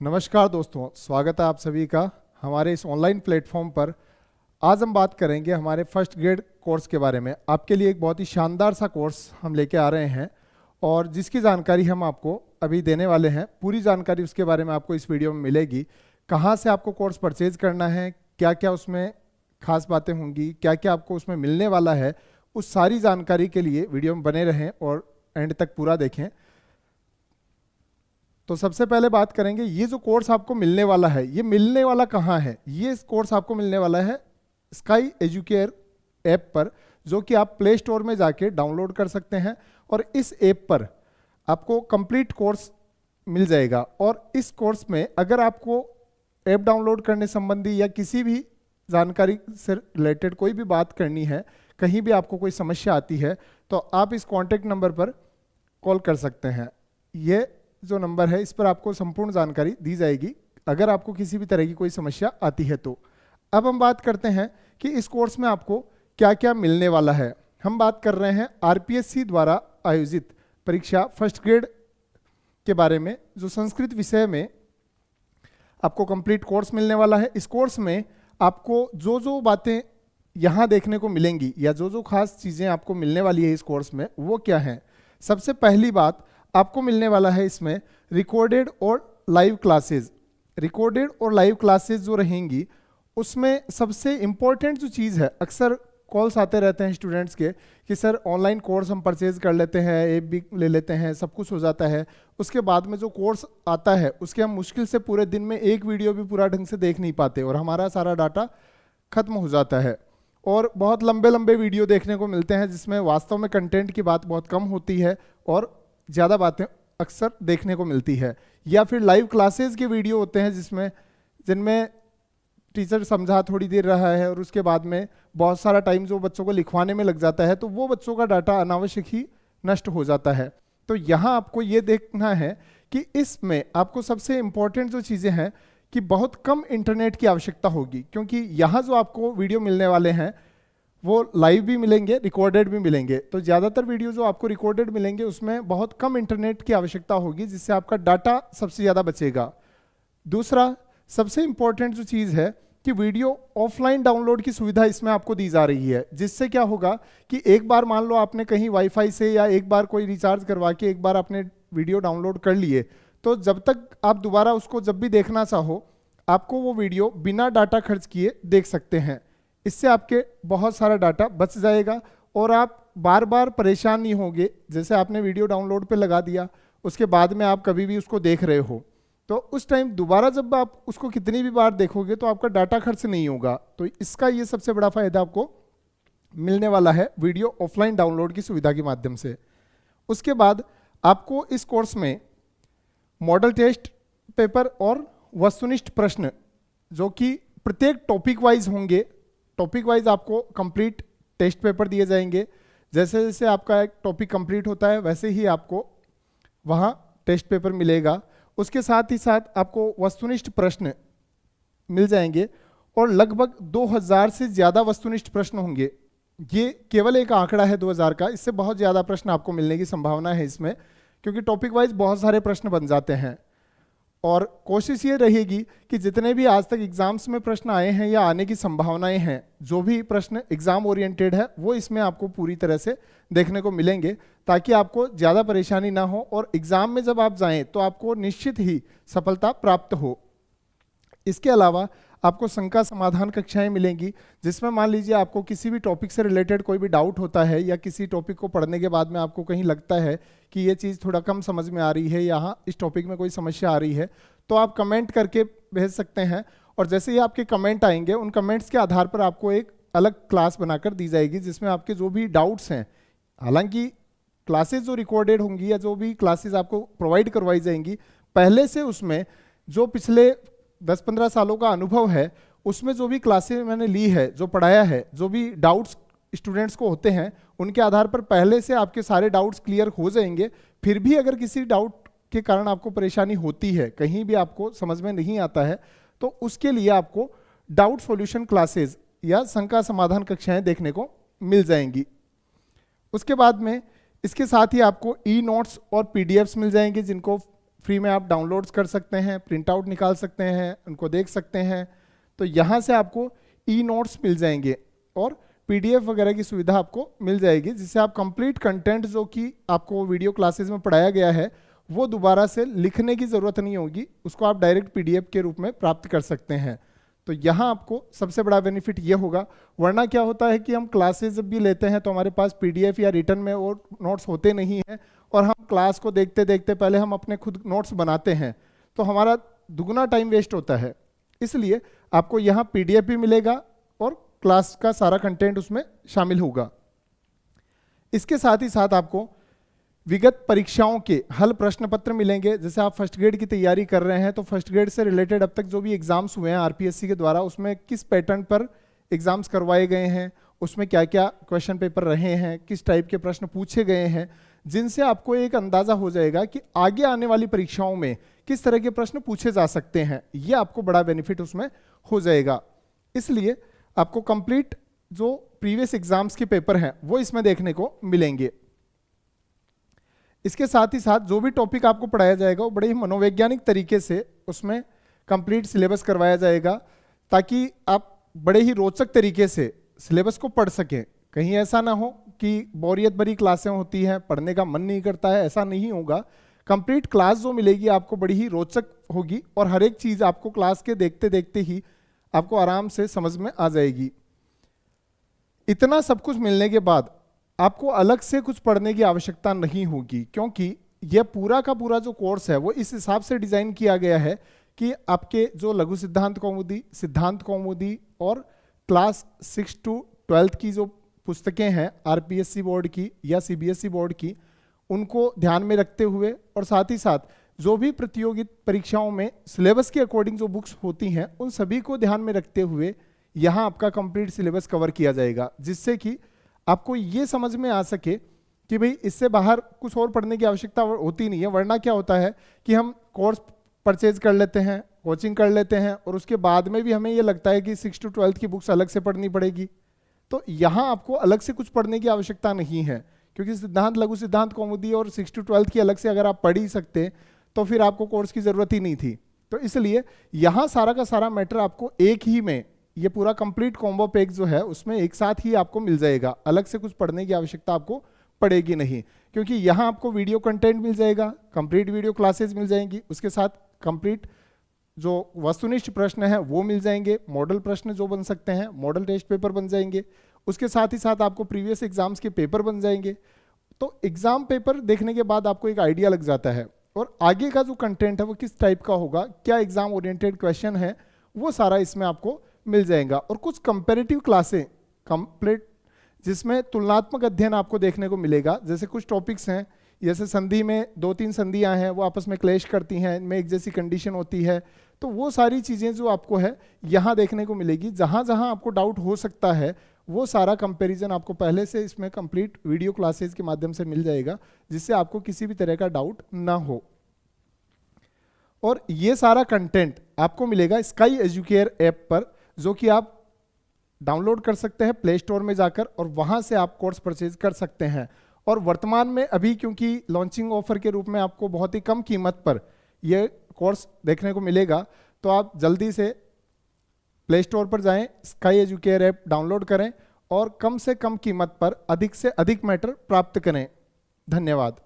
नमस्कार दोस्तों, स्वागत है आप सभी का हमारे इस ऑनलाइन प्लेटफॉर्म पर। आज हम बात करेंगे हमारे फर्स्ट ग्रेड कोर्स के बारे में। आपके लिए एक बहुत ही शानदार सा कोर्स हम लेके आ रहे हैं और जिसकी जानकारी हम आपको अभी देने वाले हैं। पूरी जानकारी उसके बारे में आपको इस वीडियो में मिलेगी। कहाँ से आपको कोर्स परचेज करना है, क्या क्या उसमें खास बातें होंगी, क्या क्या आपको उसमें मिलने वाला है, उस सारी जानकारी के लिए वीडियो में बने रहें और एंड तक पूरा देखें। तो सबसे पहले बात करेंगे, ये जो कोर्स आपको मिलने वाला है, ये मिलने वाला कहाँ है। ये कोर्स आपको मिलने वाला है स्काई एजुकेयर ऐप पर, जो कि आप प्ले स्टोर में जाके डाउनलोड कर सकते हैं और इस ऐप पर आपको कंप्लीट कोर्स मिल जाएगा। और इस कोर्स में अगर आपको ऐप डाउनलोड करने संबंधी या किसी भी जानकारी से रिलेटेड कोई भी बात करनी है, कहीं भी आपको कोई समस्या आती है, तो आप इस कॉन्टैक्ट नंबर पर कॉल कर सकते हैं। ये जो नंबर है, इस पर आपको संपूर्ण जानकारी दी जाएगी अगर आपको किसी भी तरह की कोई समस्या आती है तो। अब हम बात करते हैं कि इस कोर्स में आपको क्या क्या मिलने वाला है। हम बात कर रहे हैं आरपीएससी द्वारा आयोजित परीक्षा फर्स्ट ग्रेड के बारे में, जो संस्कृत विषय में आपको कंप्लीट कोर्स मिलने वाला है। इस कोर्स में आपको जो जो बातें यहाँ देखने को मिलेंगी या जो जो खास चीज़ें आपको मिलने वाली है इस कोर्स में, वो क्या हैं। सबसे पहली बात आपको मिलने वाला है इसमें रिकॉर्डेड और लाइव क्लासेस। रिकॉर्डेड और लाइव क्लासेस जो रहेंगी, उसमें सबसे इम्पोर्टेंट जो चीज़ है, अक्सर कॉल्स आते रहते हैं स्टूडेंट्स के कि सर ऑनलाइन कोर्स हम परचेज कर लेते हैं, ऐप भी ले लेते हैं, सब कुछ हो जाता है, उसके बाद में जो कोर्स आता है उसके हम मुश्किल से पूरे दिन में एक वीडियो भी पूरा ढंग से देख नहीं पाते और हमारा सारा डाटा खत्म हो जाता है और बहुत लंबे लंबे वीडियो देखने को मिलते हैं जिसमें वास्तव में कंटेंट की बात बहुत कम होती है और ज़्यादा बातें अक्सर देखने को मिलती है। या फिर लाइव क्लासेस के वीडियो होते हैं जिनमें टीचर समझा थोड़ी देर रहा है और उसके बाद में बहुत सारा टाइम जो बच्चों को लिखवाने में लग जाता है, तो वो बच्चों का डाटा अनावश्यक ही नष्ट हो जाता है। तो यहाँ आपको ये देखना है कि इसमें आपको सबसे इम्पोर्टेंट जो चीज़ें हैं कि बहुत कम इंटरनेट की आवश्यकता होगी, क्योंकि यहाँ जो आपको वीडियो मिलने वाले हैं वो लाइव भी मिलेंगे, रिकॉर्डेड भी मिलेंगे। तो ज़्यादातर वीडियो जो आपको रिकॉर्डेड मिलेंगे उसमें बहुत कम इंटरनेट की आवश्यकता होगी, जिससे आपका डाटा सबसे ज़्यादा बचेगा। दूसरा सबसे इम्पोर्टेंट जो चीज़ है कि वीडियो ऑफलाइन डाउनलोड की सुविधा इसमें आपको दी जा रही है, जिससे क्या होगा कि एक बार मान लो आपने कहीं वाईफाई से या एक बार कोई रिचार्ज करवा के एक बार आपने वीडियो डाउनलोड कर लिए, तो जब तक आप दोबारा उसको जब भी देखना चाहो, आपको वो वीडियो बिना डाटा खर्च किए देख सकते हैं। इससे आपके बहुत सारा डाटा बच जाएगा और आप बार बार परेशान नहीं होंगे। जैसे आपने वीडियो डाउनलोड पे लगा दिया, उसके बाद में आप कभी भी उसको देख रहे हो, तो उस टाइम दोबारा जब आप उसको कितनी भी बार देखोगे तो आपका डाटा खर्च नहीं होगा। तो इसका ये सबसे बड़ा फायदा आपको मिलने वाला है वीडियो ऑफलाइन डाउनलोड की सुविधा के माध्यम से। उसके बाद आपको इस कोर्स में मॉडल टेस्ट पेपर और वस्तुनिष्ठ प्रश्न, जो कि प्रत्येक टॉपिक वाइज होंगे, टॉपिक वाइज आपको कंप्लीट टेस्ट पेपर दिए जाएंगे। जैसे जैसे आपका एक टॉपिक कंप्लीट होता है वैसे ही आपको वहाँ टेस्ट पेपर मिलेगा। उसके साथ ही साथ आपको वस्तुनिष्ठ प्रश्न मिल जाएंगे और लगभग 2000 से ज़्यादा वस्तुनिष्ठ प्रश्न होंगे। ये केवल एक आंकड़ा है 2000 का, इससे बहुत ज़्यादा प्रश्न आपको मिलने की संभावना है इसमें, क्योंकि टॉपिक वाइज बहुत सारे प्रश्न बन जाते हैं। और कोशिश ये रहेगी कि जितने भी आज तक एग्जाम्स में प्रश्न आए हैं या आने की संभावनाएं हैं, जो भी प्रश्न एग्जाम ओरिएंटेड है, वो इसमें आपको पूरी तरह से देखने को मिलेंगे, ताकि आपको ज़्यादा परेशानी ना हो और एग्जाम में जब आप जाएं तो आपको निश्चित ही सफलता प्राप्त हो। इसके अलावा आपको शंका समाधान कक्षाएं मिलेंगी, जिसमें मान लीजिए आपको किसी भी टॉपिक से रिलेटेड कोई भी डाउट होता है या किसी टॉपिक को पढ़ने के बाद में आपको कहीं लगता है कि ये चीज़ थोड़ा कम समझ में आ रही है, यहाँ इस टॉपिक में कोई समस्या आ रही है, तो आप कमेंट करके भेज सकते हैं। और जैसे ही आपके कमेंट आएंगे, उन कमेंट्स के आधार पर आपको एक अलग क्लास बनाकर दी जाएगी, जिसमें आपके जो भी डाउट्स हैं, हालांकि क्लासेज जो रिकॉर्डेड होंगी या जो भी क्लासेज आपको प्रोवाइड करवाई जाएंगी, पहले से उसमें जो पिछले 10-15 सालों का अनुभव है, उसमें जो भी क्लासेस मैंने ली है, जो पढ़ाया है, जो भी डाउट्स स्टूडेंट्स को होते हैं, उनके आधार पर पहले से आपके सारे डाउट्स क्लियर हो जाएंगे। फिर भी अगर किसी डाउट के कारण आपको परेशानी होती है, कहीं भी आपको समझ में नहीं आता है, तो उसके लिए आपको डाउट सॉल्यूशन क्लासेस या शंका समाधान कक्षाएं देखने को मिल जाएंगी। उसके बाद में इसके साथ ही आपको ई नोट्स और पीडीएफ्स मिल जाएंगे, जिनको फ्री में आप डाउनलोड्स कर सकते हैं, प्रिंट आउट निकाल सकते हैं, उनको देख सकते हैं। तो यहाँ से आपको ई नोट्स मिल जाएंगे और पीडीएफ वगैरह की सुविधा आपको मिल जाएगी, जिससे आप कंप्लीट कंटेंट जो कि आपको वीडियो क्लासेस में पढ़ाया गया है वो दोबारा से लिखने की ज़रूरत नहीं होगी, उसको आप डायरेक्ट पीडीएफ के रूप में प्राप्त कर सकते हैं। तो यहाँ आपको सबसे बड़ा बेनिफिट ये होगा। वरना क्या होता है कि हम क्लासेस जब भी लेते हैं तो हमारे पास पीडीएफ या रिटर्न में वो नोट्स होते नहीं हैं और हम क्लास को देखते देखते पहले हम अपने खुद नोट्स बनाते हैं, तो हमारा दुगना टाइम वेस्ट होता है। इसलिए आपको यहाँ पीडीएफ भी मिलेगा और क्लास का सारा कंटेंट उसमें शामिल होगा। इसके साथ ही साथ आपको विगत परीक्षाओं के हल प्रश्न पत्र मिलेंगे। जैसे आप फर्स्ट ग्रेड की तैयारी कर रहे हैं तो फर्स्ट ग्रेड से रिलेटेड अब तक जो भी एग्जाम्स हुए हैं आरपीएससी के द्वारा, उसमें किस पैटर्न पर एग्जाम्स करवाए गए हैं, उसमें क्या क्या क्वेश्चन पेपर रहे हैं, किस टाइप के प्रश्न पूछे गए हैं, जिनसे आपको एक अंदाजा हो जाएगा कि आगे आने वाली परीक्षाओं में किस तरह के प्रश्न पूछे जा सकते हैं। ये आपको बड़ा बेनिफिट उसमें हो जाएगा। इसलिए आपको कंप्लीट जो प्रीवियस एग्जाम्स के पेपर हैं वो इसमें देखने को मिलेंगे। इसके साथ ही साथ जो भी टॉपिक आपको पढ़ाया जाएगा वो बड़े ही मनोवैज्ञानिक तरीके से उसमें कंप्लीट सिलेबस करवाया जाएगा, ताकि आप बड़े ही रोचक तरीके से सिलेबस को पढ़ सकें। कहीं ऐसा ना हो कि बोरियत भरी क्लासें होती हैं, पढ़ने का मन नहीं करता है, ऐसा नहीं होगा। कंप्लीट क्लास जो मिलेगी आपको बड़ी ही रोचक होगी और हर एक चीज़ आपको क्लास के देखते देखते ही आपको आराम से समझ में आ जाएगी। इतना सब कुछ मिलने के बाद आपको अलग से कुछ पढ़ने की आवश्यकता नहीं होगी, क्योंकि यह पूरा का पूरा जो कोर्स है वो इस हिसाब से डिज़ाइन किया गया है कि आपके जो लघु सिद्धांत कौमुदी, सिद्धांत कौमुदी और क्लास 6 to 12 की जो पुस्तकें हैं आरपीएससी बोर्ड की या सीबीएसई बोर्ड की, उनको ध्यान में रखते हुए और साथ ही साथ जो भी प्रतियोगी परीक्षाओं में सिलेबस के अकॉर्डिंग जो बुक्स होती हैं उन सभी को ध्यान में रखते हुए यहाँ आपका कंप्लीट सिलेबस कवर किया जाएगा, जिससे कि आपको ये समझ में आ सके कि भाई इससे बाहर कुछ और पढ़ने की आवश्यकता होती नहीं है। वरना क्या होता है कि हम कोर्स परचेज कर लेते हैं, कोचिंग कर लेते हैं और उसके बाद में भी हमें ये लगता है कि 6 to 12 की बुक्स अलग से पढ़नी पड़ेगी। तो यहाँ आपको अलग से कुछ पढ़ने की आवश्यकता नहीं है, क्योंकि सिद्धांत, लघु सिद्धांत कौमुदी और 6 to 12 की अलग से अगर आप पढ़ ही सकते तो फिर आपको कोर्स की ज़रूरत ही नहीं थी। तो इसलिए यहाँ सारा का सारा मैटर आपको एक ही में, ये पूरा कंप्लीट कॉम्बो पैक जो है उसमें एक साथ ही आपको मिल जाएगा। अलग से कुछ पढ़ने की आवश्यकता आपको पड़ेगी नहीं, क्योंकि यहाँ आपको वीडियो कंटेंट मिल जाएगा, कंप्लीट वीडियो क्लासेस मिल जाएंगी, उसके साथ कंप्लीट जो वस्तुनिष्ठ प्रश्न है वो मिल जाएंगे, मॉडल प्रश्न जो बन सकते हैं, मॉडल टेस्ट पेपर बन जाएंगे, उसके साथ ही साथ आपको प्रीवियस एग्जाम्स के पेपर बन जाएंगे। तो एग्जाम पेपर देखने के बाद आपको एक आइडिया लग जाता है और आगे का जो कंटेंट है वो किस टाइप का होगा, क्या एग्जाम ओरिएंटेड क्वेश्चन है, वो सारा इसमें आपको मिल जाएगा। और कुछ कंपैरेटिव क्लासें कंप्लीट जिसमें तुलनात्मक अध्ययन आपको देखने को मिलेगा। जैसे कुछ टॉपिक्स हैं, जैसे संधि में 2-3 संधियां हैं वो आपस में क्लैश करती हैं, इनमें एक जैसी कंडीशन होती है, तो वो सारी चीज़ें जो आपको है यहाँ देखने को मिलेगी। जहाँ जहाँ आपको डाउट हो सकता है वो सारा कंपैरिजन आपको पहले से इसमें कंप्लीट वीडियो क्लासेस के माध्यम से मिल जाएगा, जिससे आपको किसी भी तरह का डाउट ना हो। और ये सारा कंटेंट आपको मिलेगा स्काई एजुकेयर ऐप पर, जो कि आप डाउनलोड कर सकते हैं प्ले स्टोर में जाकर और वहां से आप कोर्स परचेज कर सकते हैं। और वर्तमान में अभी क्योंकि लॉन्चिंग ऑफर के रूप में आपको बहुत ही कम कीमत पर यह कोर्स देखने को मिलेगा, तो आप जल्दी से प्ले स्टोर पर जाएं, स्काई एजुकेयर ऐप डाउनलोड करें और कम से कम कीमत पर अधिक से अधिक मैटर प्राप्त करें। धन्यवाद।